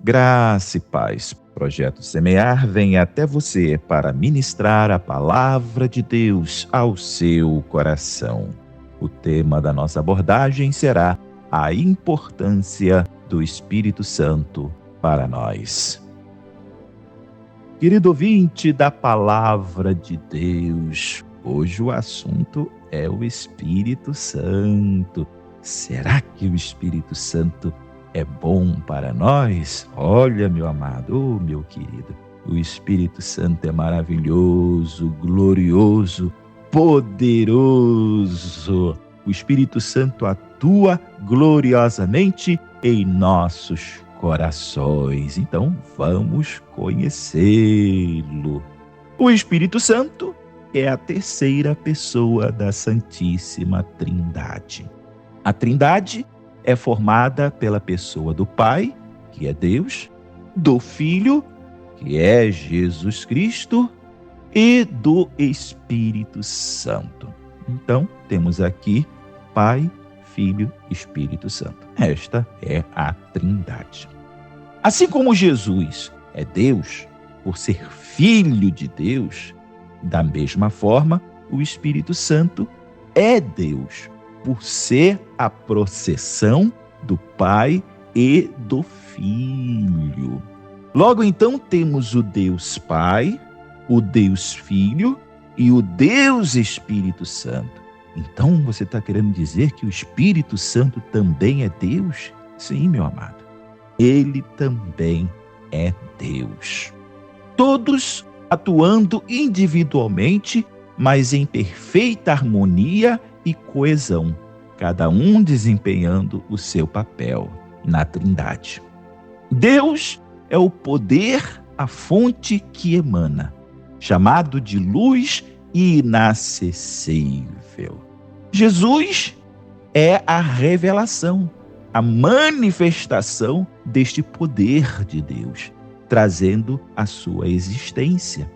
Graça e paz. Projeto Semear vem até você para ministrar a palavra de Deus ao seu coração. O tema da nossa abordagem será a importância do Espírito Santo para nós. Querido ouvinte da palavra de Deus, hoje o assunto é o Espírito Santo. Será que o Espírito Santo é bom para nós? Olha, meu amado, meu querido, o Espírito Santo é maravilhoso, glorioso, poderoso. O Espírito Santo atua gloriosamente em nossos corações. Então, vamos conhecê-lo. O Espírito Santo é a terceira pessoa da Santíssima Trindade. A Trindade é formada pela pessoa do Pai, que é Deus, do Filho, que é Jesus Cristo, e do Espírito Santo. Então, temos aqui Pai, Filho e Espírito Santo. Esta é a Trindade. Assim como Jesus é Deus, por ser Filho de Deus, da mesma forma, o Espírito Santo é Deus, por ser a processão do Pai e do Filho. Logo então temos o Deus Pai, o Deus Filho e o Deus Espírito Santo. Então você está querendo dizer que o Espírito Santo também é Deus? Sim, meu amado. Ele também é Deus. Todos atuando individualmente, mas em perfeita harmonia e coesão, cada um desempenhando o seu papel na Trindade. Deus é o poder, a fonte que emana, chamado de luz inacessível. Jesus é a revelação, a manifestação deste poder de Deus, trazendo a sua existência.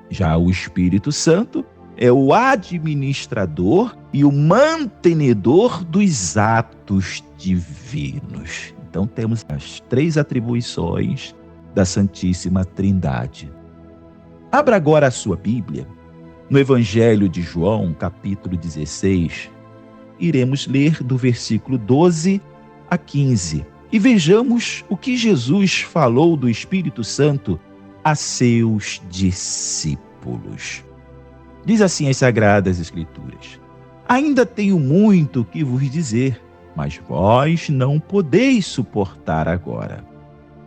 Já o Espírito Santo é o administrador e o mantenedor dos atos divinos. Então temos as três atribuições da Santíssima Trindade. Abra agora a sua Bíblia, no Evangelho de João, capítulo 16. Iremos ler do versículo 12 a 15 e vejamos o que Jesus falou do Espírito Santo a seus discípulos. Diz assim as Sagradas Escrituras: ainda tenho muito que vos dizer, mas vós não podeis suportar agora.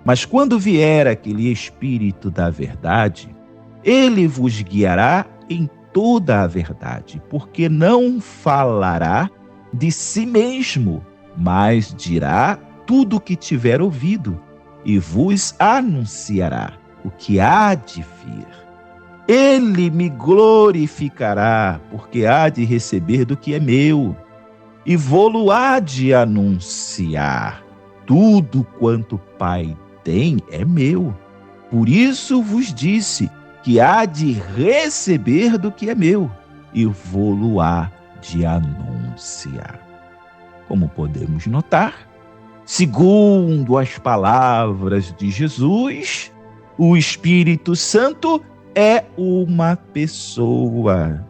Mas quando vier aquele Espírito da verdade, ele vos guiará em toda a verdade, porque não falará de si mesmo, mas dirá tudo o que tiver ouvido e vos anunciará o que há de vir. Ele me glorificará, porque há de receber do que é meu, e vou-lo há de anunciar. Tudo quanto o Pai tem é meu. Por isso vos disse que há de receber do que é meu, e vou-lo há de anunciar. Como podemos notar, segundo as palavras de Jesus, o Espírito Santo é uma pessoa.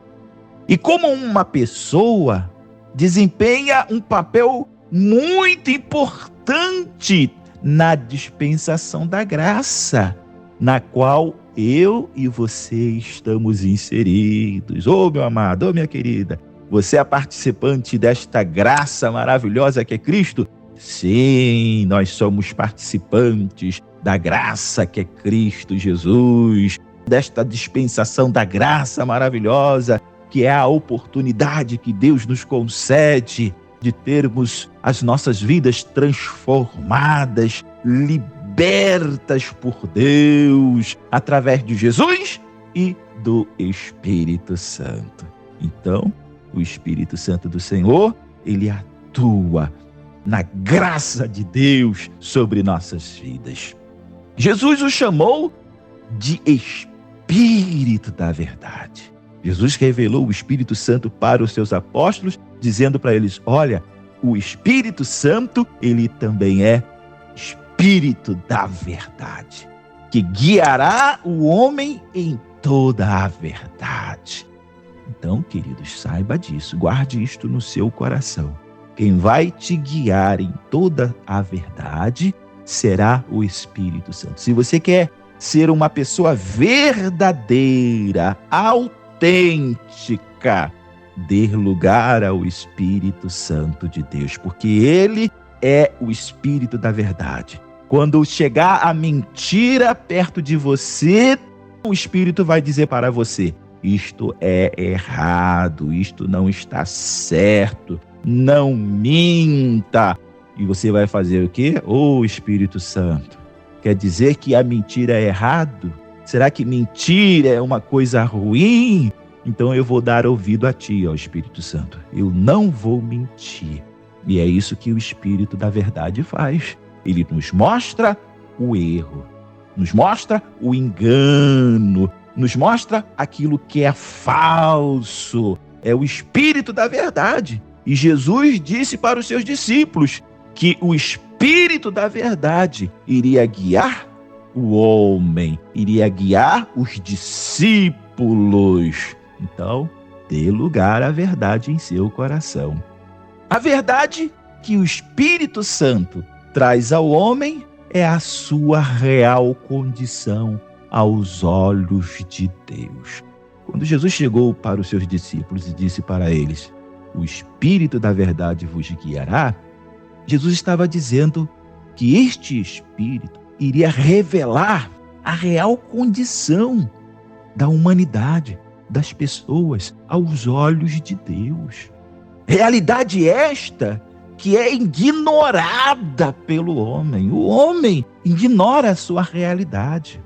E como uma pessoa, desempenha um papel muito importante na dispensação da graça, na qual eu e você estamos inseridos. Ô, meu amado, ô, minha querida, você é participante desta graça maravilhosa que é Cristo? Sim, nós somos participantes da graça que é Cristo Jesus, desta dispensação da graça maravilhosa, que é a oportunidade que Deus nos concede de termos as nossas vidas transformadas, libertas por Deus, através de Jesus e do Espírito Santo. Então, o Espírito Santo do Senhor, ele atua na graça de Deus sobre nossas vidas. Jesus o chamou de Espírito da verdade. Jesus revelou o Espírito Santo para os seus apóstolos, dizendo para eles: olha, o Espírito Santo, ele também é Espírito Espírito da verdade, que guiará o homem em toda a verdade. Então, queridos, saiba disso, guarde isto no seu coração. Quem vai te guiar em toda a verdade será o Espírito Santo. Se você quer ser uma pessoa verdadeira, autêntica, dê lugar ao Espírito Santo de Deus, porque Ele é o Espírito da verdade. Quando chegar a mentira perto de você, o Espírito vai dizer para você: isto é errado, isto não está certo, não minta. E você vai fazer o quê? Ô Espírito Santo, quer dizer que a mentira é errado? Será que mentira é uma coisa ruim? Então eu vou dar ouvido a ti, ó Espírito Santo. Eu não vou mentir. E é isso que o Espírito da verdade faz. Ele nos mostra o erro, nos mostra o engano, nos mostra aquilo que é falso. É o Espírito da verdade. E Jesus disse para os seus discípulos que o Espírito da verdade iria guiar o homem, iria guiar os discípulos. Então, dê lugar à verdade em seu coração. A verdade que o Espírito Santo traz ao homem é a sua real condição aos olhos de Deus. Quando Jesus chegou para os seus discípulos e disse para eles: o Espírito da verdade vos guiará, Jesus estava dizendo que este Espírito iria revelar a real condição da humanidade, das pessoas, aos olhos de Deus. Realidade esta que é ignorada pelo homem. O homem ignora a sua realidade.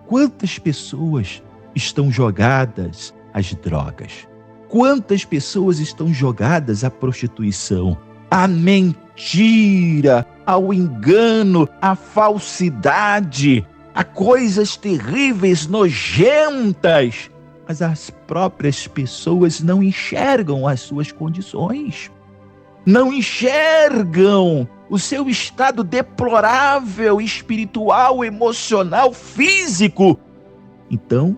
Quantas pessoas estão jogadas às drogas? Quantas pessoas estão jogadas à prostituição, à mentira, ao engano, à falsidade, a coisas terríveis, nojentas? Mas as próprias pessoas não enxergam as suas condições, não enxergam o seu estado deplorável, espiritual, emocional, físico. Então,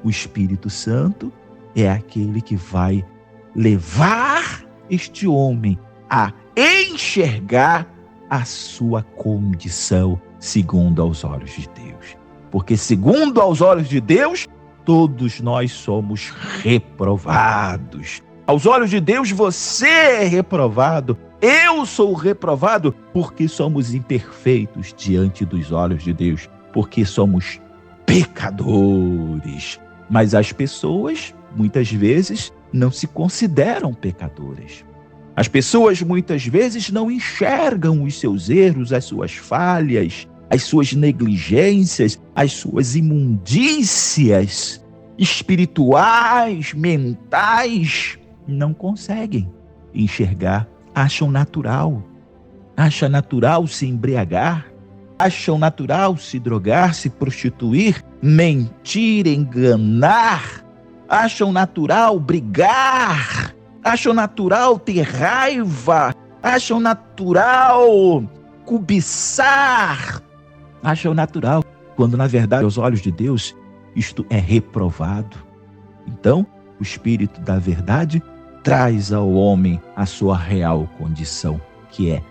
o Espírito Santo é aquele que vai levar este homem a enxergar a sua condição segundo aos olhos de Deus. Porque segundo aos olhos de Deus, todos nós somos reprovados. Aos olhos de Deus, você é reprovado. Eu sou reprovado porque somos imperfeitos diante dos olhos de Deus. Porque somos pecadores. Mas as pessoas, muitas vezes, não se consideram pecadoras. As pessoas, muitas vezes, não enxergam os seus erros, as suas falhas, as suas negligências, as suas imundícias espirituais, mentais, não conseguem enxergar. Acham natural se embriagar, acham natural se drogar, se prostituir, mentir, enganar, acham natural brigar, acham natural ter raiva, acham natural cobiçar, acham natural, quando na verdade, aos olhos de Deus, isto é reprovado. Então, o Espírito da verdade traz ao homem a sua real condição, que é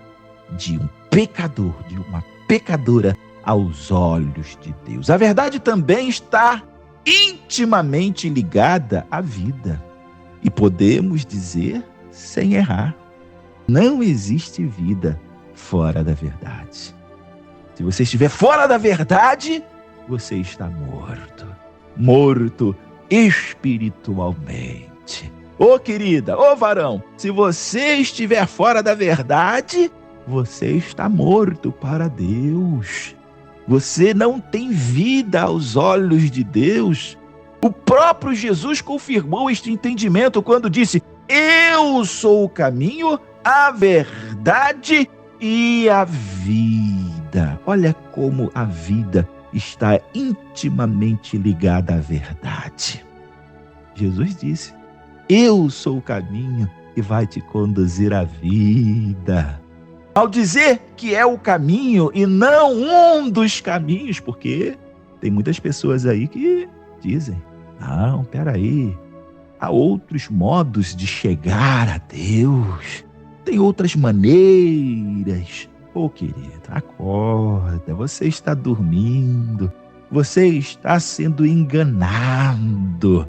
de um pecador, de uma pecadora aos olhos de Deus. A verdade também está intimamente ligada à vida. E podemos dizer, sem errar, não existe vida fora da verdade. Se você estiver fora da verdade, você está morto. Morto espiritualmente. Ô querida, ô varão, se você estiver fora da verdade, você está morto para Deus. Você não tem vida aos olhos de Deus. O próprio Jesus confirmou este entendimento quando disse: eu sou o caminho, a verdade e a vida. Olha como a vida está intimamente ligada à verdade. Jesus disse: eu sou o caminho que vai te conduzir à vida. ao dizer que é o caminho e não um dos caminhos, porque tem muitas pessoas aí que dizem, não, peraí, há outros modos de chegar a Deus, tem outras maneiras. Ô querido, acorda, você está dormindo, você está sendo enganado.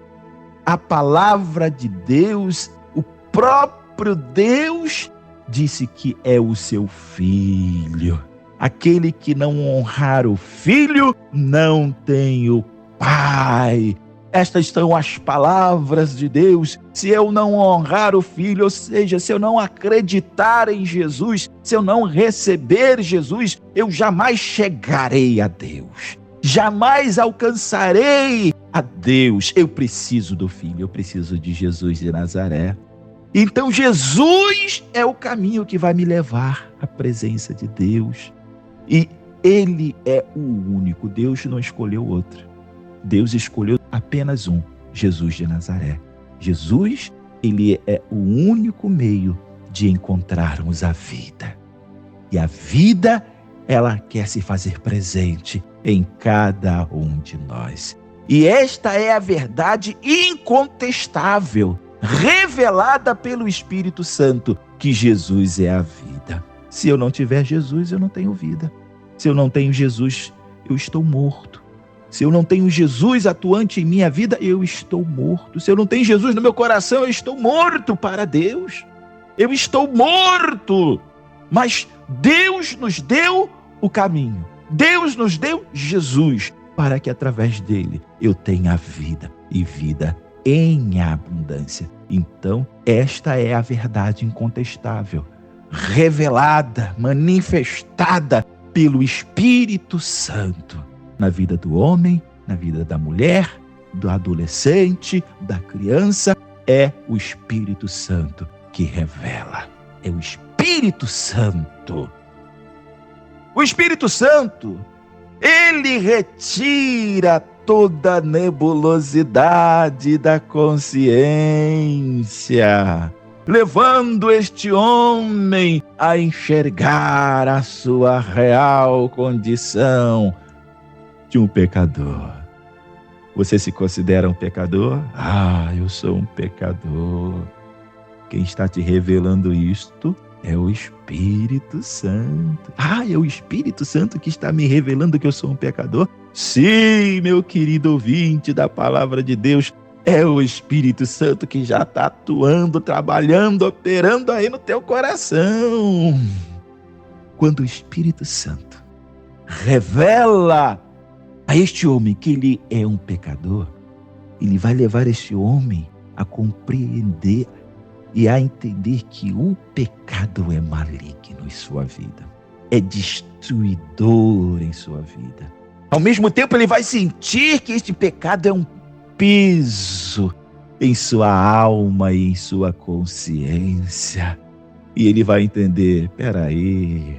A palavra de Deus, o próprio Deus, disse que é o seu filho. Aquele que não honrar o filho, não tem o pai. Estas são as palavras de Deus. Se eu não honrar o filho, ou seja, se eu não acreditar em Jesus, se eu não receber Jesus, eu jamais chegarei a Deus. Jamais alcançarei a Deus. Eu preciso do filho, eu preciso de Jesus de Nazaré. Então Jesus é o caminho que vai me levar à presença de Deus. E Ele é o único. Deus não escolheu outro. Deus escolheu apenas um, Jesus de Nazaré. Jesus, Ele é o único meio de encontrarmos a vida. E a vida, ela quer se fazer presente em cada um de nós. E esta é a verdade incontestável, revelada pelo Espírito Santo, que Jesus é a vida. Se eu não tiver Jesus, eu não tenho vida. Se eu não tenho Jesus, eu estou morto. Se eu não tenho Jesus atuante em minha vida, eu estou morto. Se eu não tenho Jesus no meu coração, eu estou morto para Deus. Eu estou morto. Mas Deus nos deu o caminho. Deus nos deu Jesus para que através dele eu tenha vida e vida em abundância. Então, esta é a verdade incontestável, revelada, manifestada pelo Espírito Santo na vida do homem, na vida da mulher, do adolescente, da criança. É o Espírito Santo que revela. É o Espírito Santo. O Espírito Santo, ele retira toda a nebulosidade da consciência, levando este homem a enxergar a sua real condição de um pecador. Você se considera um pecador? Ah, eu sou um pecador. Quem está te revelando isto é o Espírito Santo. Ah, é o Espírito Santo que está me revelando que eu sou um pecador? Sim, meu querido ouvinte da Palavra de Deus, é o Espírito Santo que já está atuando, trabalhando, operando aí no teu coração. Quando o Espírito Santo revela a este homem que ele é um pecador, ele vai levar este homem a compreender e a entender que o pecado é maligno em sua vida, é destruidor em sua vida. Ao mesmo tempo, ele vai sentir que este pecado é um peso em sua alma e em sua consciência. E ele vai entender, peraí,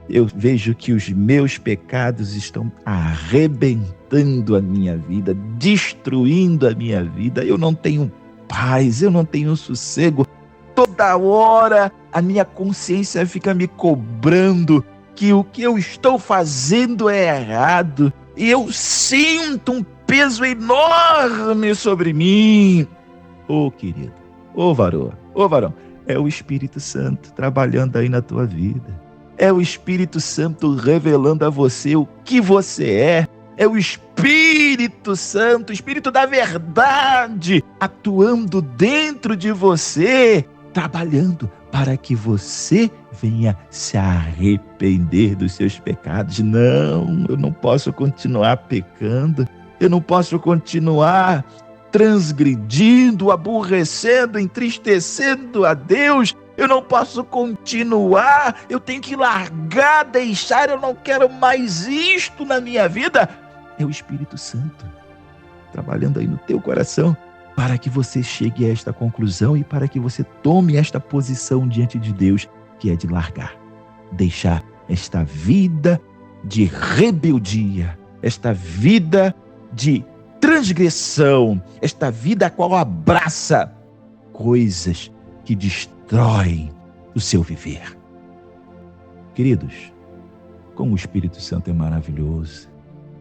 eu vejo que os meus pecados estão arrebentando a minha vida, destruindo a minha vida. Eu não tenho paz, eu não tenho sossego. Toda hora a minha consciência fica me cobrando que o que eu estou fazendo é errado. E eu sinto um peso enorme sobre mim. Ô querido, ô varão, é o Espírito Santo trabalhando aí na tua vida. É o Espírito Santo revelando a você o que você é. É o Espírito Santo, o Espírito da verdade, atuando dentro de você, trabalhando para que você venha se arrepender dos seus pecados. Não, eu não posso continuar pecando, eu não posso continuar transgredindo, aborrecendo, entristecendo a Deus. Eu não posso continuar, eu tenho que largar, deixar, eu não quero mais isto na minha vida. É o Espírito Santo trabalhando aí no teu coração para que você chegue a esta conclusão e para que você tome esta posição diante de Deus, que é de largar, deixar esta vida de rebeldia, esta vida de transgressão, esta vida a qual abraça coisas que destroem o seu viver. Queridos, como o Espírito Santo é maravilhoso,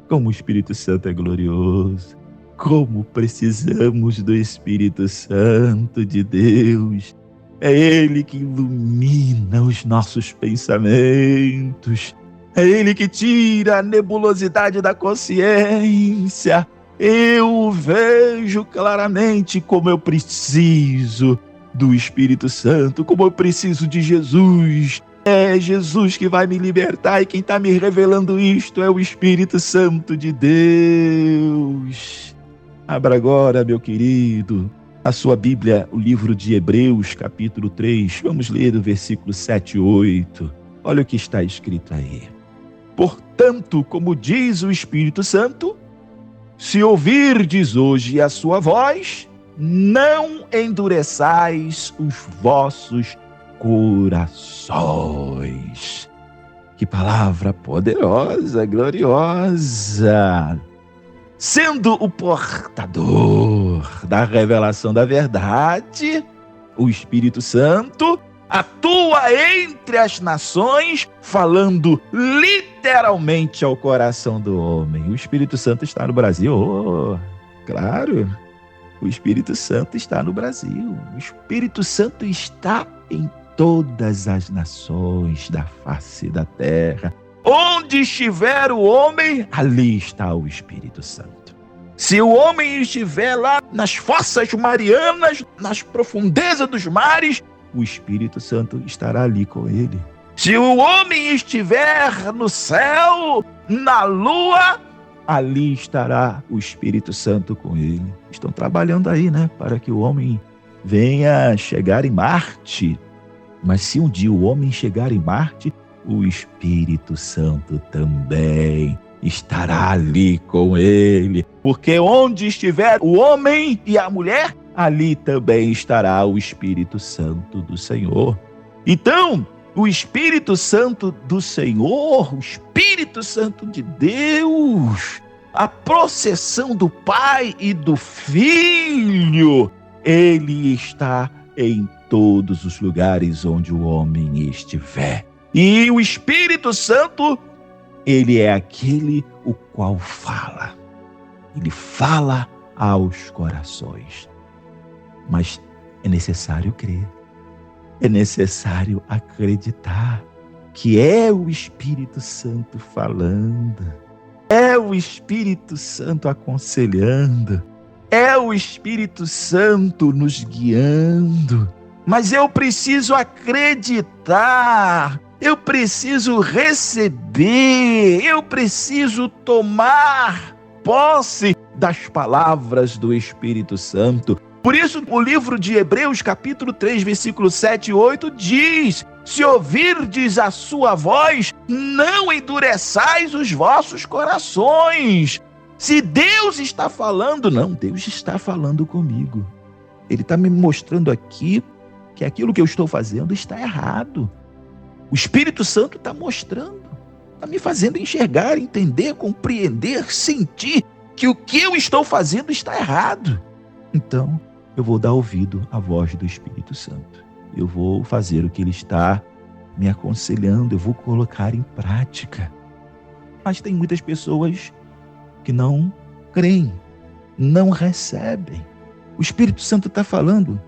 como o Espírito Santo é glorioso, como precisamos do Espírito Santo de Deus. É Ele que ilumina os nossos pensamentos. É Ele que tira a nebulosidade da consciência. Eu vejo claramente como eu preciso do Espírito Santo, como eu preciso de Jesus. É Jesus que vai me libertar e quem está me revelando isto é o Espírito Santo de Deus. Abra agora, meu querido, a sua Bíblia, o livro de Hebreus, capítulo 3. Vamos ler o versículo 7 e 8. Olha o que está escrito aí. Portanto, como diz o Espírito Santo, se ouvirdes hoje a sua voz, não endureçais os vossos corações. Que palavra poderosa, gloriosa! Sendo o portador da revelação da verdade, o Espírito Santo atua entre as nações, falando literalmente ao coração do homem. O Espírito Santo está no Brasil? Oh, claro, o Espírito Santo está no Brasil. O Espírito Santo está em todas as nações da face da terra. Onde estiver o homem, ali está o Espírito Santo. Se o homem estiver lá nas fossas marianas, nas profundezas dos mares, o Espírito Santo estará ali com ele. Se o homem estiver no céu, na lua, ali estará o Espírito Santo com ele. Estão trabalhando aí, para que o homem venha chegar em Marte. Mas se um dia o homem chegar em Marte, o Espírito Santo também estará ali com ele. Porque onde estiver o homem e a mulher, ali também estará o Espírito Santo do Senhor. Então, o Espírito Santo do Senhor, o Espírito Santo de Deus, a processão do Pai e do Filho, ele está em todos os lugares onde o homem estiver. E o Espírito Santo, ele é aquele o qual fala. Ele fala aos corações. Mas é necessário crer. É necessário acreditar que é o Espírito Santo falando. É o Espírito Santo aconselhando. É o Espírito Santo nos guiando. Mas eu preciso acreditar. Eu preciso receber, eu preciso tomar posse das palavras do Espírito Santo. Por isso, o livro de Hebreus, capítulo 3, versículo 7 e 8, diz: se ouvirdes a sua voz, não endureçais os vossos corações. Se Deus está falando, não, Deus está falando comigo. Ele está me mostrando aqui que aquilo que eu estou fazendo está errado. O Espírito Santo está mostrando, está me fazendo enxergar, entender, compreender, sentir que o que eu estou fazendo está errado. Então, eu vou dar ouvido à voz do Espírito Santo. Eu vou fazer o que ele está me aconselhando, eu vou colocar em prática. Mas tem muitas pessoas que não creem, não recebem. O Espírito Santo está falando,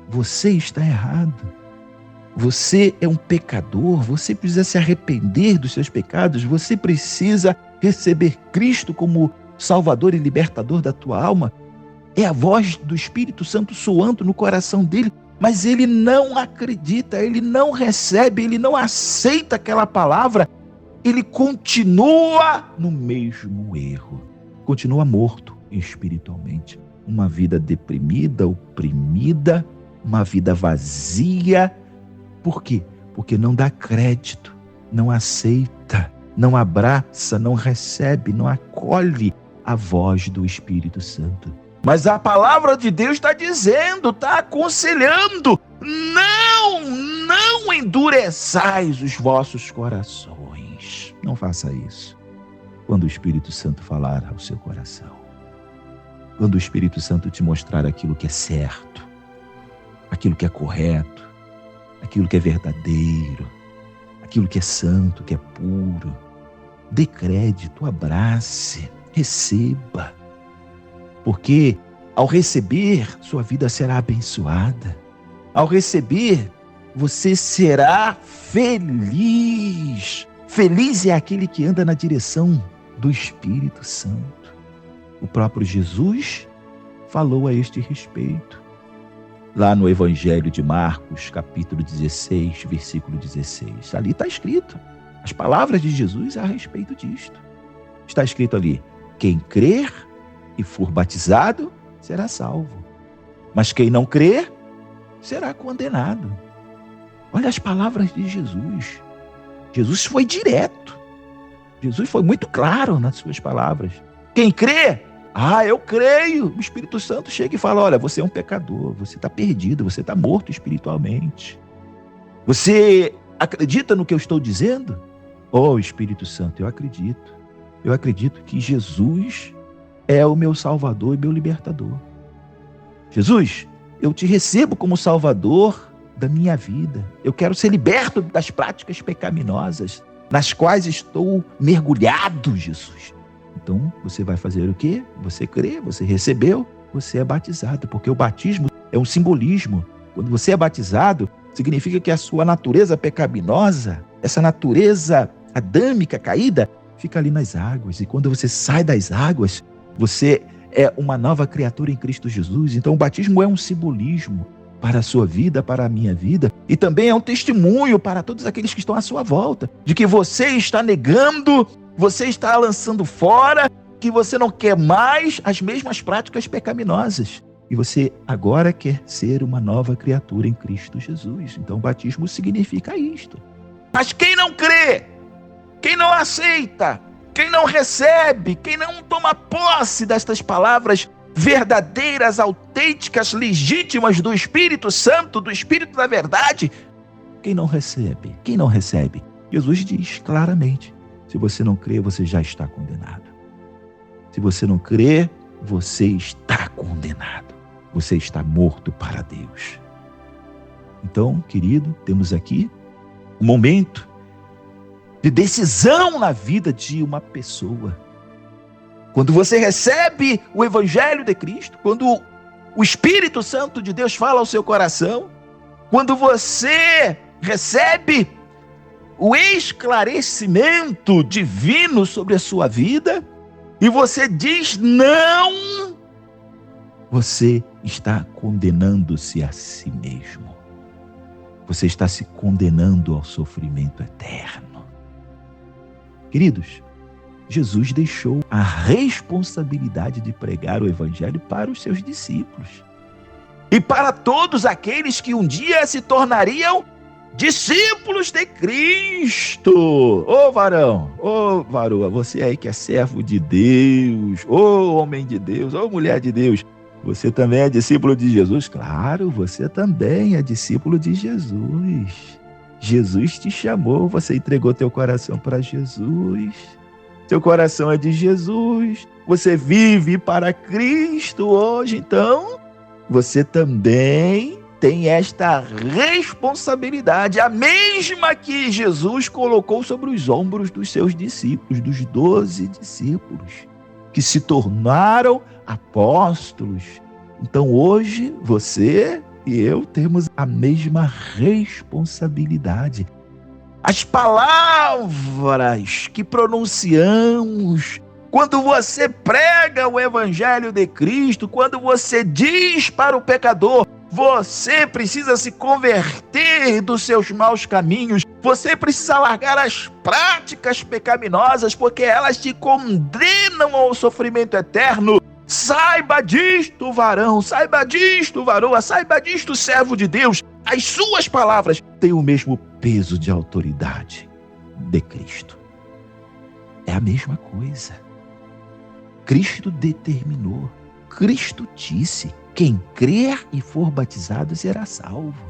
você está errado. Você é um pecador, você precisa se arrepender dos seus pecados, você precisa receber Cristo como Salvador e Libertador da tua alma. É a voz do Espírito Santo soando no coração dele, mas ele não acredita, ele não recebe, ele não aceita aquela palavra, ele continua no mesmo erro, continua morto espiritualmente. Uma vida deprimida, oprimida, uma vida vazia. Por quê? Porque não dá crédito, não aceita, não abraça, não recebe, não acolhe a voz do Espírito Santo. Mas a palavra de Deus está dizendo, está aconselhando, não endureçais os vossos corações. Não faça isso. Quando o Espírito Santo falar ao seu coração, quando o Espírito Santo te mostrar aquilo que é certo, aquilo que é correto, aquilo que é verdadeiro, aquilo que é santo, que é puro. Dê crédito, abrace, receba. Porque ao receber, sua vida será abençoada. Ao receber, você será feliz. Feliz é aquele que anda na direção do Espírito Santo. O próprio Jesus falou a este respeito. Lá no Evangelho de Marcos, capítulo 16, versículo 16. Ali está escrito. As palavras de Jesus a respeito disto. Está escrito ali: quem crer e for batizado será salvo. Mas quem não crer será condenado. Olha as palavras de Jesus. Jesus foi direto. Jesus foi muito claro nas suas palavras. Quem crê, eu creio. O Espírito Santo chega e fala: olha, você é um pecador, você está perdido, você está morto espiritualmente. Você acredita no que eu estou dizendo? Oh, Espírito Santo, eu acredito. Eu acredito que Jesus é o meu Salvador e meu libertador. Jesus, eu te recebo como Salvador da minha vida. Eu quero ser liberto das práticas pecaminosas nas quais estou mergulhado, Jesus. Então, você vai fazer o quê? Você crê, você recebeu, você é batizado, porque o batismo é um simbolismo. Quando você é batizado, significa que a sua natureza pecaminosa, essa natureza adâmica, caída, fica ali nas águas. E quando você sai das águas, você é uma nova criatura em Cristo Jesus. Então, o batismo é um simbolismo para a sua vida, para a minha vida, e também é um testemunho para todos aqueles que estão à sua volta, de que você está negando, você está lançando fora, que você não quer mais as mesmas práticas pecaminosas. E você agora quer ser uma nova criatura em Cristo Jesus. Então, o batismo significa isto. Mas quem não crê, quem não aceita, quem não recebe, quem não toma posse destas palavras verdadeiras, autênticas, legítimas do Espírito Santo, do Espírito da verdade, quem não recebe, Jesus diz claramente: se você não crê, você já está condenado. Se você não crê, você está condenado. Você está morto para Deus. Então, querido, temos aqui um momento de decisão na vida de uma pessoa. Quando você recebe o Evangelho de Cristo, quando o Espírito Santo de Deus fala ao seu coração, quando você recebe o esclarecimento divino sobre a sua vida, e você diz não, você está condenando-se a si mesmo. Você está se condenando ao sofrimento eterno. Queridos, Jesus deixou a responsabilidade de pregar o Evangelho para os seus discípulos. E para todos aqueles que um dia se tornariam discípulos de Cristo. Ô varão, ô varoa, você aí que é servo de Deus, ô homem de Deus, ô mulher de Deus, você também é discípulo de Jesus? Claro, você também é discípulo de Jesus. Jesus te chamou, você entregou teu coração para Jesus. Seu coração é de Jesus. Você vive para Cristo hoje, então você também tem esta responsabilidade, a mesma que Jesus colocou sobre os ombros dos seus discípulos, dos 12 discípulos, que se tornaram apóstolos. Então hoje você e eu temos a mesma responsabilidade. As palavras que pronunciamos, quando você prega o Evangelho de Cristo, quando você diz para o pecador: você precisa se converter dos seus maus caminhos, você precisa largar as práticas pecaminosas, porque elas te condenam ao sofrimento eterno. Saiba disto, varão, saiba disto, varoa, saiba disto, servo de Deus. As suas palavras têm o mesmo peso de autoridade de Cristo. É a mesma coisa. Cristo determinou, Cristo disse: quem crer e for batizado será salvo.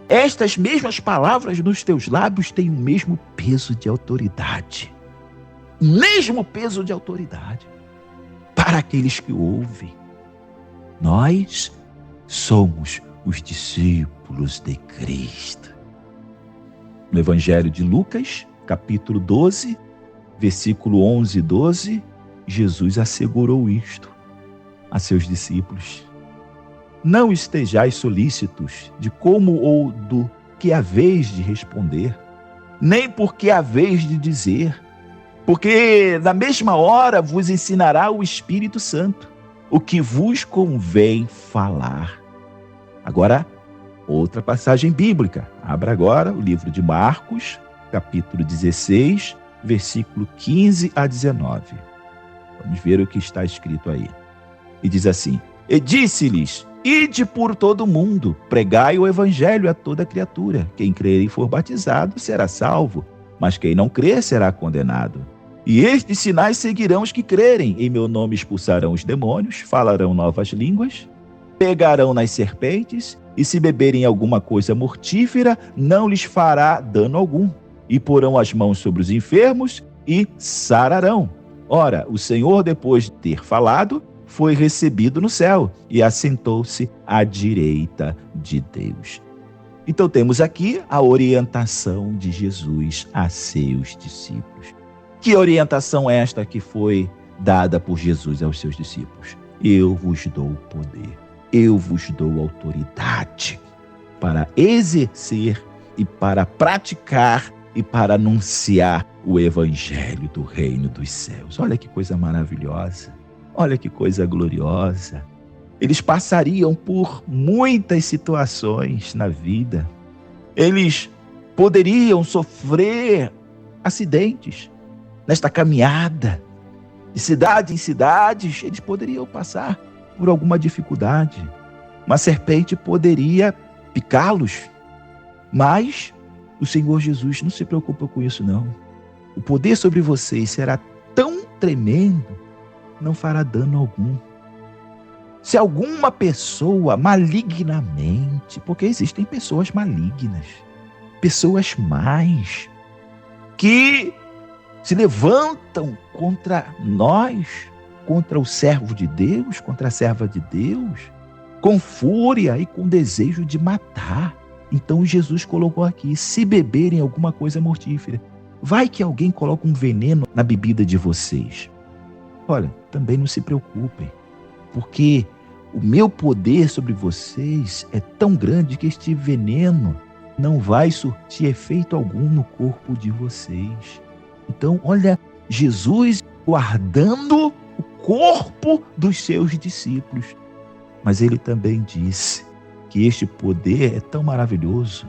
Estas mesmas palavras nos teus lábios têm o mesmo peso de autoridade. O mesmo peso de autoridade para aqueles que ouvem. Nós somos os discípulos de Cristo. No Evangelho de Lucas, capítulo 12, versículo 11 e 12, Jesus assegurou isto a seus discípulos: não estejais solícitos de como ou do que haveis de responder, nem por que haveis de dizer, porque na mesma hora vos ensinará o Espírito Santo o que vos convém falar. Agora, outra passagem bíblica. Abra agora o livro de Marcos, capítulo 16, versículo 15 a 19. Vamos ver o que está escrito aí. E diz assim: e disse-lhes: ide por todo o mundo, pregai o evangelho a toda criatura. Quem crer e for batizado será salvo, mas quem não crer será condenado. E estes sinais seguirão os que crerem. Em meu nome expulsarão os demônios, falarão novas línguas, pegarão nas serpentes, e se beberem alguma coisa mortífera, não lhes fará dano algum. E porão as mãos sobre os enfermos e sararão. Ora, o Senhor, depois de ter falado, foi recebido no céu e assentou-se à direita de Deus. Então temos aqui a orientação de Jesus a seus discípulos. Que orientação é esta que foi dada por Jesus aos seus discípulos? Eu vos dou poder, eu vos dou autoridade para exercer e para praticar e para anunciar o evangelho do reino dos céus. Olha que coisa maravilhosa, olha que coisa gloriosa. Eles passariam por muitas situações na vida. Eles poderiam sofrer acidentes nesta caminhada. De cidade em cidades, eles poderiam passar por alguma dificuldade. Uma serpente poderia picá-los, mas o Senhor Jesus não se preocupa com isso, não. O poder sobre vocês será tão tremendo, não fará dano algum. Se alguma pessoa malignamente, porque existem pessoas malignas, pessoas más, que se levantam contra nós, contra o servo de Deus, contra a serva de Deus, com fúria e com desejo de matar. Então Jesus colocou aqui: se beberem alguma coisa mortífera. Vai que alguém coloca um veneno na bebida de vocês. Olha, também não se preocupem, porque o meu poder sobre vocês é tão grande que este veneno não vai surtir efeito algum no corpo de vocês. Então, olha, Jesus guardando o corpo dos seus discípulos. Mas ele também disse que este poder é tão maravilhoso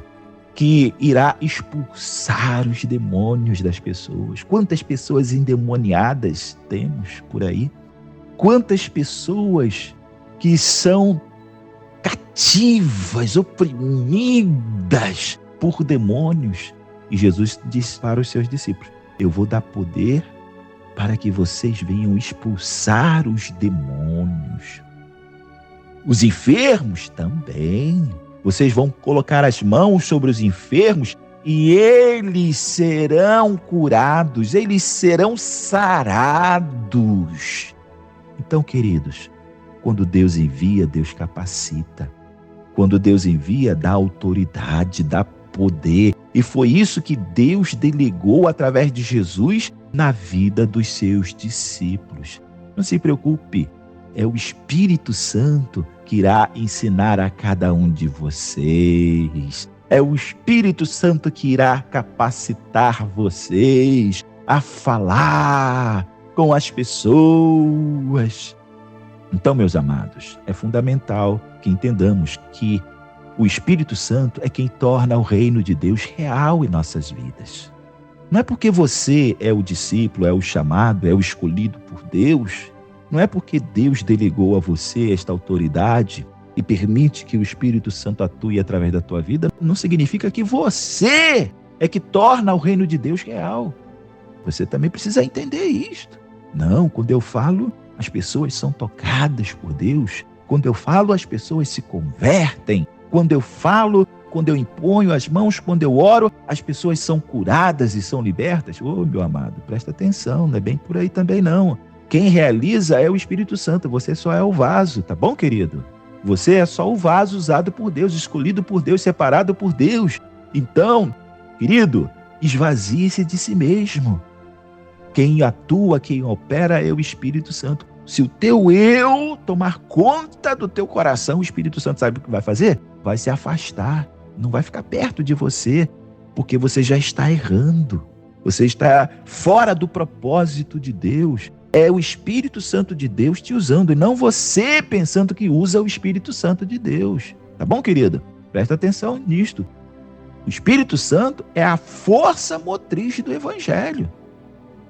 que irá expulsar os demônios das pessoas. Quantas pessoas endemoniadas temos por aí? Quantas pessoas que são cativas, oprimidas por demônios? E Jesus disse para os seus discípulos: eu vou dar poder para que vocês venham expulsar os demônios. Os enfermos também. Vocês vão colocar as mãos sobre os enfermos e eles serão curados, eles serão sarados. Então, queridos, quando Deus envia, Deus capacita. Quando Deus envia, dá autoridade, dá poder. E foi isso que Deus delegou através de Jesus na vida dos seus discípulos. Não se preocupe, é o Espírito Santo que irá ensinar a cada um de vocês. É o Espírito Santo que irá capacitar vocês a falar com as pessoas. Então, meus amados, é fundamental que entendamos que o Espírito Santo é quem torna o reino de Deus real em nossas vidas. Não é porque você é o discípulo, é o chamado, é o escolhido por Deus. Não é porque Deus delegou a você esta autoridade e permite que o Espírito Santo atue através da tua vida, não significa que você é que torna o reino de Deus real. Você também precisa entender isto. Não, quando eu falo, as pessoas são tocadas por Deus. Quando eu falo, as pessoas se convertem. Quando eu falo, quando eu imponho as mãos, quando eu oro, as pessoas são curadas e são libertas. Ô, meu amado, presta atenção, não é bem por aí também não. Quem realiza é o Espírito Santo, você só é o vaso, tá bom, querido? Você é só o vaso usado por Deus, escolhido por Deus, separado por Deus. Então, Querido, esvazie-se de si mesmo. Quem atua, quem opera é o Espírito Santo. Se o teu eu tomar conta do teu coração, o Espírito Santo sabe o que vai fazer? Vai se afastar, não vai ficar perto de você, porque você já está errando. Você está fora do propósito de Deus. É o Espírito Santo de Deus te usando, e não você pensando que usa o Espírito Santo de Deus. Tá bom, querido? Presta atenção nisto. O Espírito Santo é a força motriz do Evangelho.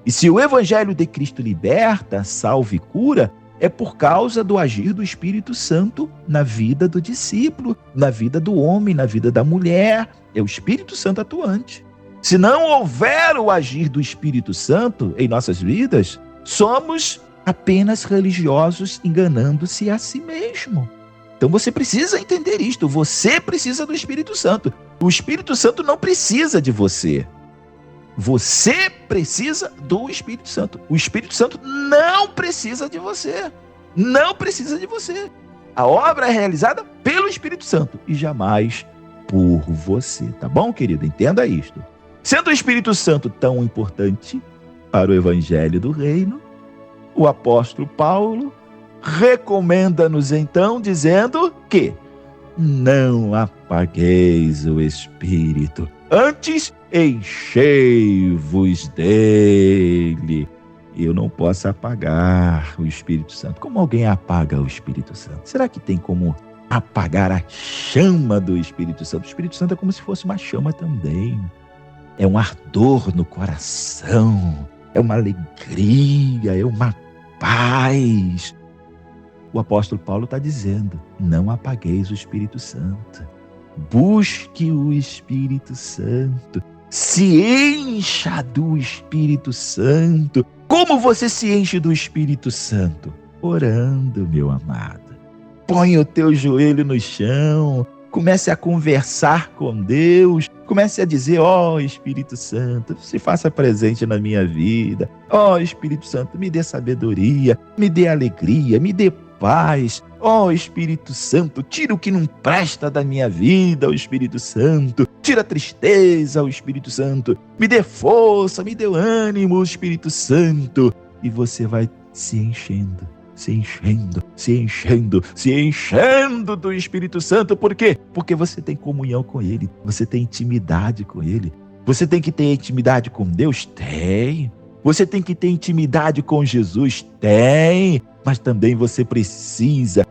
E se o Evangelho de Cristo liberta, salva e cura, é por causa do agir do Espírito Santo na vida do discípulo, na vida do homem, na vida da mulher. É o Espírito Santo atuante. Se não houver o agir do Espírito Santo em nossas vidas, somos apenas religiosos enganando-se a si mesmo. Então você precisa entender isto. Você precisa do Espírito Santo. O Espírito Santo não precisa de você. Você precisa do Espírito Santo. O Espírito Santo não precisa de você. Não precisa de você. A obra é realizada pelo Espírito Santo e jamais por você. Tá bom, querido? Entenda isto. Sendo o Espírito Santo tão importante para o Evangelho do Reino, o apóstolo Paulo recomenda-nos então, dizendo que não apagueis o Espírito, antes enchei-vos dele. Eu não posso apagar o Espírito Santo. Como alguém apaga o Espírito Santo? Será que tem como apagar a chama do Espírito Santo? O Espírito Santo é como se fosse uma chama também. É um ardor no coração, é uma alegria, é uma paz. O apóstolo Paulo está dizendo, não apagueis o Espírito Santo. Busque o Espírito Santo. Se encha do Espírito Santo. Como você se enche do Espírito Santo? Orando, meu amado. Põe o teu joelho no chão. Comece a conversar com Deus. Comece a dizer, ó Espírito Santo, se faça presente na minha vida. Ó Espírito Santo, me dê sabedoria, me dê alegria, me dê paz. Ó Espírito Santo, tira o que não presta da minha vida, ó Espírito Santo. Tira a tristeza, ó Espírito Santo. Me dê força, me dê ânimo, ó Espírito Santo. E você vai se enchendo, se enchendo, se enchendo, se enchendo do Espírito Santo. Por quê? Porque você tem comunhão com Ele, você tem intimidade com Ele. Você tem que ter intimidade com Deus? Tem. Você tem que ter intimidade com Jesus? Tem. Mas também você precisa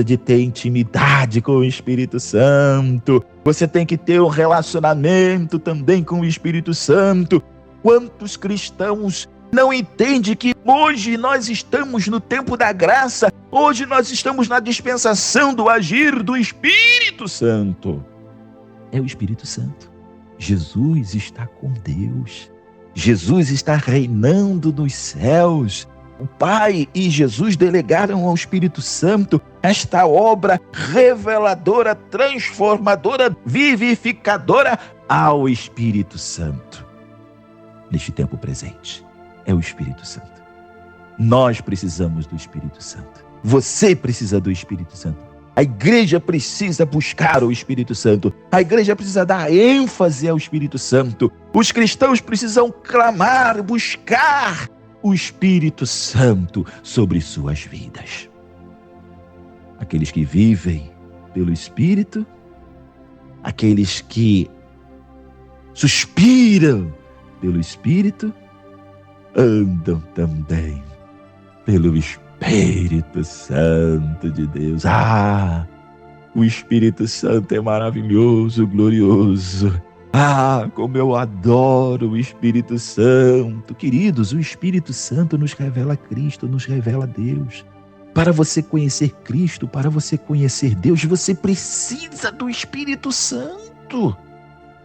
de ter intimidade com o Espírito Santo. Você tem que ter um relacionamento também com o Espírito Santo. Quantos cristãos não entendem que hoje nós estamos no tempo da graça, hoje nós estamos na dispensação do agir do Espírito Santo? É o Espírito Santo. Jesus está com Deus. Jesus está reinando nos céus. O Pai e Jesus delegaram ao Espírito Santo esta obra reveladora, transformadora, vivificadora ao Espírito Santo. Neste tempo presente, é o Espírito Santo. Nós precisamos do Espírito Santo. Você precisa do Espírito Santo. A igreja precisa buscar o Espírito Santo. A igreja precisa dar ênfase ao Espírito Santo. Os cristãos precisam clamar, buscar o Espírito Santo sobre suas vidas. Aqueles que vivem pelo Espírito, aqueles que suspiram pelo Espírito, andam também pelo Espírito Santo de Deus. Ah, o Espírito Santo é maravilhoso, glorioso. Ah, como eu adoro o Espírito Santo. Queridos, o Espírito Santo nos revela Cristo, nos revela Deus. Para você conhecer Cristo, para você conhecer Deus, você precisa do Espírito Santo.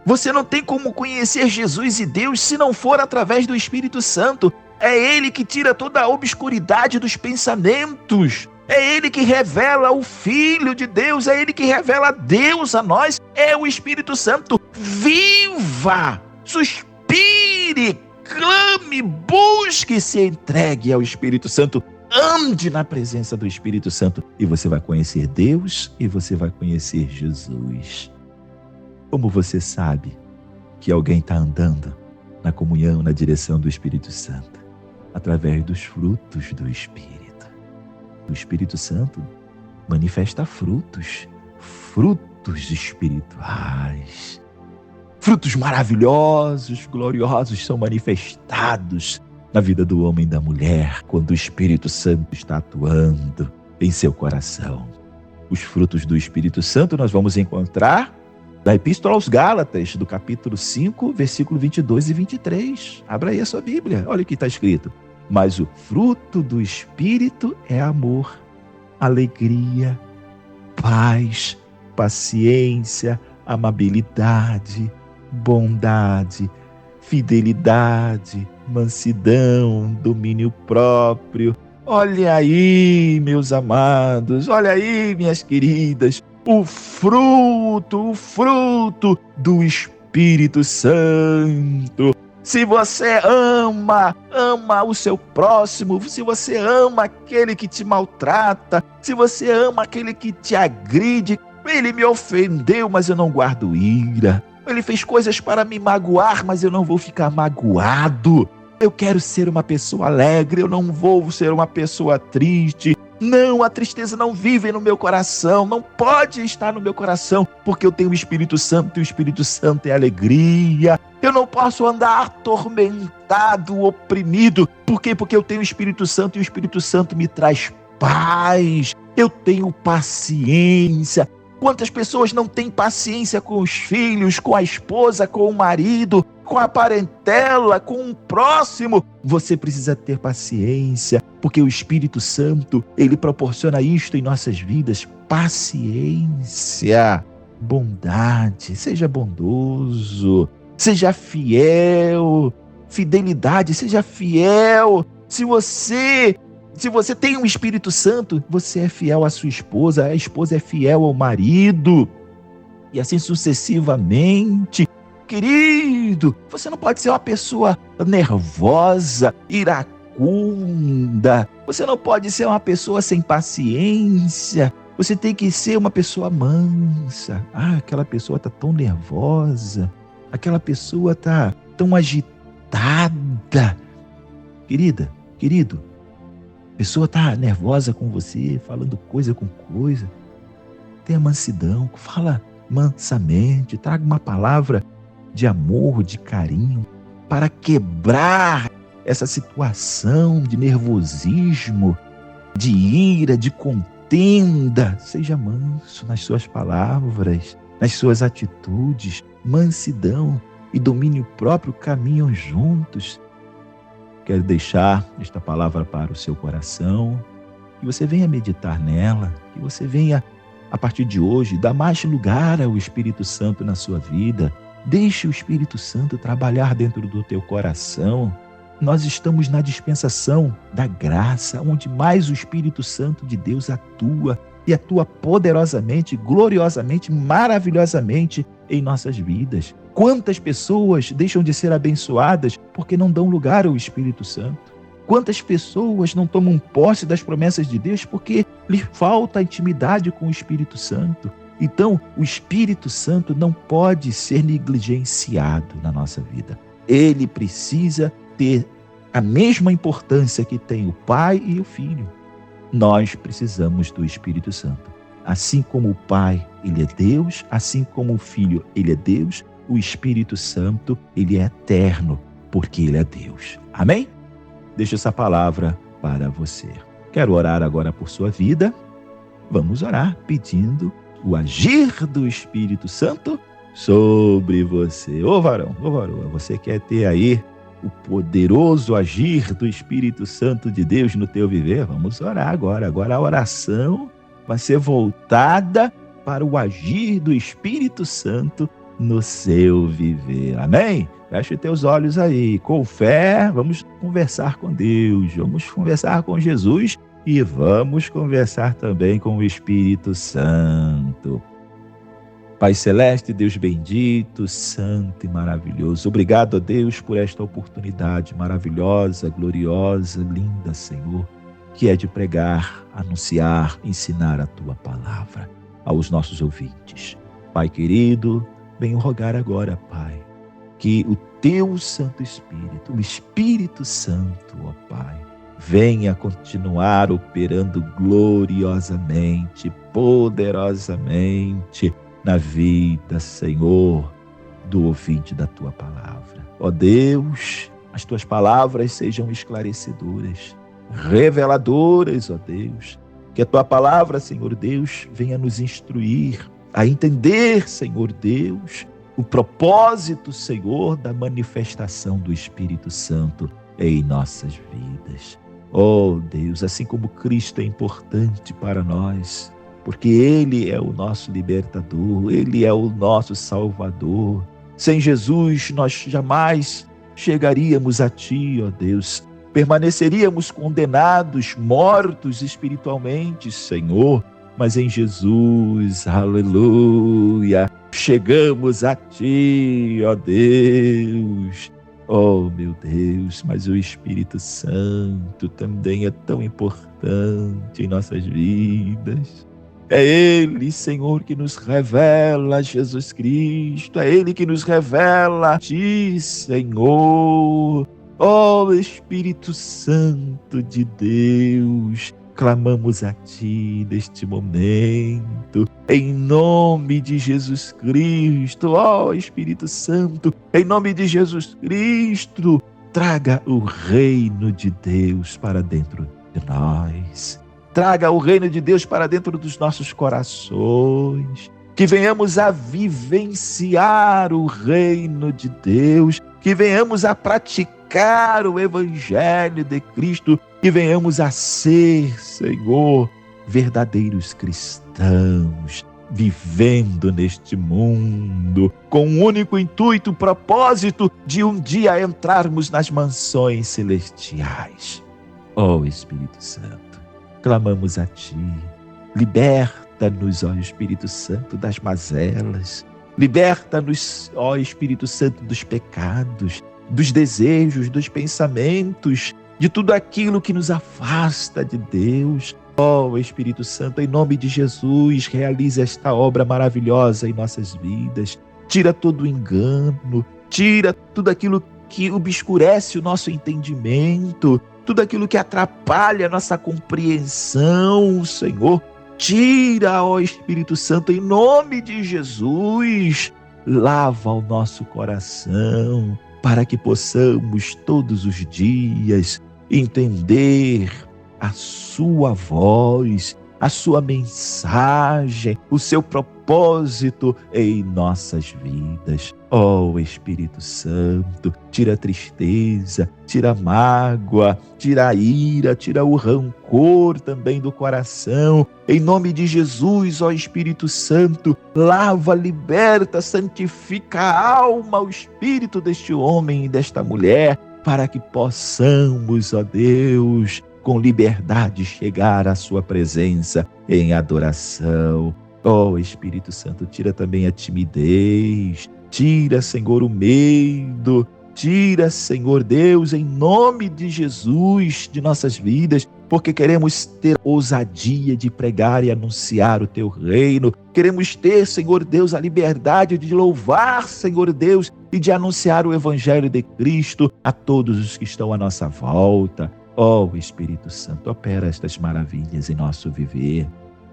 Você não tem como conhecer Jesus e Deus se não for através do Espírito Santo. É Ele que tira toda a obscuridade dos pensamentos. É Ele que revela o Filho de Deus, é Ele que revela Deus a nós, é o Espírito Santo. Viva, suspire, clame, busque, se entregue ao Espírito Santo. Ande na presença do Espírito Santo e você vai conhecer Deus e você vai conhecer Jesus. Como você sabe que alguém está andando na comunhão, na direção do Espírito Santo, através dos frutos do Espírito. O Espírito Santo manifesta frutos espirituais. Frutos maravilhosos, gloriosos são manifestados na vida do homem e da mulher quando o Espírito Santo está atuando em seu coração. Os frutos do Espírito Santo nós vamos encontrar da Epístola aos Gálatas, do capítulo 5, versículo 22 e 23. Abra aí a sua Bíblia, olha o que está escrito. Mas o fruto do Espírito é amor, alegria, paz, paciência, amabilidade, bondade, fidelidade, mansidão, domínio próprio. Olha aí, meus amados, olha aí, minhas queridas, o fruto do Espírito Santo. Se você ama o seu próximo, se você ama aquele que te maltrata, se você ama aquele que te agride, ele me ofendeu, mas eu não guardo ira. Ele fez coisas para me magoar, mas eu não vou ficar magoado. Eu quero ser uma pessoa alegre, eu não vou ser uma pessoa triste. Não, a tristeza não vive no meu coração, não pode estar no meu coração, porque eu tenho o Espírito Santo e o Espírito Santo é alegria. Eu não posso andar atormentado, oprimido. Por quê? Porque eu tenho o Espírito Santo e o Espírito Santo me traz paz. Eu tenho paciência. Quantas pessoas não têm paciência com os filhos, com a esposa, com o marido, com a parentela, com o próximo? Você precisa ter paciência, porque o Espírito Santo, ele proporciona isto em nossas vidas: paciência, bondade. Seja bondoso, seja fiel, fidelidade, seja fiel. Se você tem um Espírito Santo, você é fiel à sua esposa, a esposa é fiel ao marido, e assim sucessivamente. Querido, você não pode ser uma pessoa nervosa, iracunda, você não pode ser uma pessoa sem paciência, você tem que ser uma pessoa mansa. Aquela pessoa está tão nervosa, aquela pessoa está tão agitada. Querida, querido, a pessoa está nervosa com você, falando coisa com coisa. Tenha mansidão, fala mansamente, traga uma palavra de amor, de carinho, para quebrar essa situação de nervosismo, de ira, de contenda. Seja manso nas suas palavras, nas suas atitudes. Mansidão e domínio próprio caminham juntos. Quero deixar esta palavra para o seu coração, que você venha meditar nela, que você venha, a partir de hoje, dar mais lugar ao Espírito Santo na sua vida. Deixe o Espírito Santo trabalhar dentro do teu coração. Nós estamos na dispensação da graça, onde mais o Espírito Santo de Deus atua, e atua poderosamente, gloriosamente, maravilhosamente em nossas vidas. Quantas pessoas deixam de ser abençoadas porque não dão lugar ao Espírito Santo? Quantas pessoas não tomam posse das promessas de Deus porque lhe falta intimidade com o Espírito Santo? Então, o Espírito Santo não pode ser negligenciado na nossa vida. Ele precisa ter a mesma importância que tem o Pai e o Filho. Nós precisamos do Espírito Santo. Assim como o Pai, ele é Deus, assim como o Filho, ele é Deus, o Espírito Santo, ele é eterno, porque ele é Deus. Amém? Deixo essa palavra para você. Quero orar agora por sua vida. Vamos orar pedindo o agir do Espírito Santo sobre você. Ô varão, ô varoa, você quer ter aí o poderoso agir do Espírito Santo de Deus no teu viver? Vamos orar agora. Agora a oração vai ser voltada para o agir do Espírito Santo no seu viver. Amém? Feche os teus olhos aí. Com fé, vamos conversar com Deus, vamos conversar com Jesus e vamos conversar também com o Espírito Santo. Pai Celeste, Deus bendito, santo e maravilhoso, obrigado a Deus por esta oportunidade maravilhosa, gloriosa, linda, Senhor, que é de pregar, anunciar, ensinar a Tua palavra aos nossos ouvintes. Pai querido, venho rogar agora, Pai, que o teu Santo Espírito, o Espírito Santo, ó Pai, venha continuar operando gloriosamente, poderosamente na vida, Senhor, do ouvinte da tua palavra. Ó Deus, as tuas palavras sejam esclarecedoras, reveladoras, ó Deus. Que a tua palavra, Senhor Deus, venha nos instruir a entender, Senhor Deus, o propósito, Senhor, da manifestação do Espírito Santo em nossas vidas. Oh Deus, assim como Cristo é importante para nós, porque Ele é o nosso libertador, Ele é o nosso Salvador. Sem Jesus, nós jamais chegaríamos a Ti, ó Deus. Permaneceríamos condenados, mortos espiritualmente, Senhor. Mas em Jesus, aleluia, chegamos a Ti, ó Deus. Oh, meu Deus, mas o Espírito Santo também é tão importante em nossas vidas. É Ele, Senhor, que nos revela Jesus Cristo. É Ele que nos revela a Ti, Senhor. Oh, Espírito Santo de Deus, clamamos a Ti neste momento, em nome de Jesus Cristo. Oh, Espírito Santo, em nome de Jesus Cristo, traga o reino de Deus para dentro de nós. Traga o reino de Deus para dentro dos nossos corações. Que venhamos a vivenciar o reino de Deus. Que venhamos a praticar o Evangelho de Cristo. Que venhamos a ser, Senhor, verdadeiros cristãos, vivendo neste mundo com o único intuito, propósito de um dia entrarmos nas mansões celestiais. Ó Espírito Santo, clamamos a Ti, liberta-nos, ó Espírito Santo, das mazelas, liberta-nos, ó Espírito Santo, dos pecados, dos desejos, dos pensamentos, de tudo aquilo que nos afasta de Deus. Ó Espírito Santo, em nome de Jesus, realize esta obra maravilhosa em nossas vidas. Tira todo o engano, tira tudo aquilo que obscurece o nosso entendimento, tudo aquilo que atrapalha a nossa compreensão, Senhor. Tira, ó Espírito Santo, em nome de Jesus. Lava o nosso coração, para que possamos todos os dias entender a sua voz, a sua mensagem, o seu propósito em nossas vidas. Ó Espírito Santo, tira a tristeza, tira a mágoa, tira a ira, tira o rancor também do coração. Em nome de Jesus, ó Espírito Santo, lava, liberta, santifica a alma, o espírito deste homem e desta mulher, para que possamos, ó Deus, com liberdade chegar à sua presença em adoração. Ó Espírito Santo, tira também a timidez, tira, Senhor, o medo, tira, Senhor Deus, em nome de Jesus, de nossas vidas, porque queremos ter ousadia de pregar e anunciar o Teu reino. Queremos ter, Senhor Deus, a liberdade de louvar, Senhor Deus, e de anunciar o Evangelho de Cristo a todos os que estão à nossa volta. Ó Espírito Santo, opera estas maravilhas em nosso viver.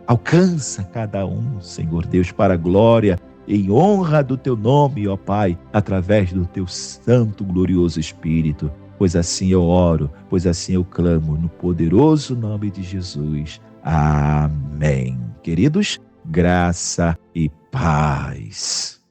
Alcança cada um, Senhor Deus, para a glória e honra do Teu nome, ó Pai, através do Teu santo, glorioso Espírito. Pois assim eu oro, pois assim eu clamo, no poderoso nome de Jesus. Amém. Queridos, graça e paz.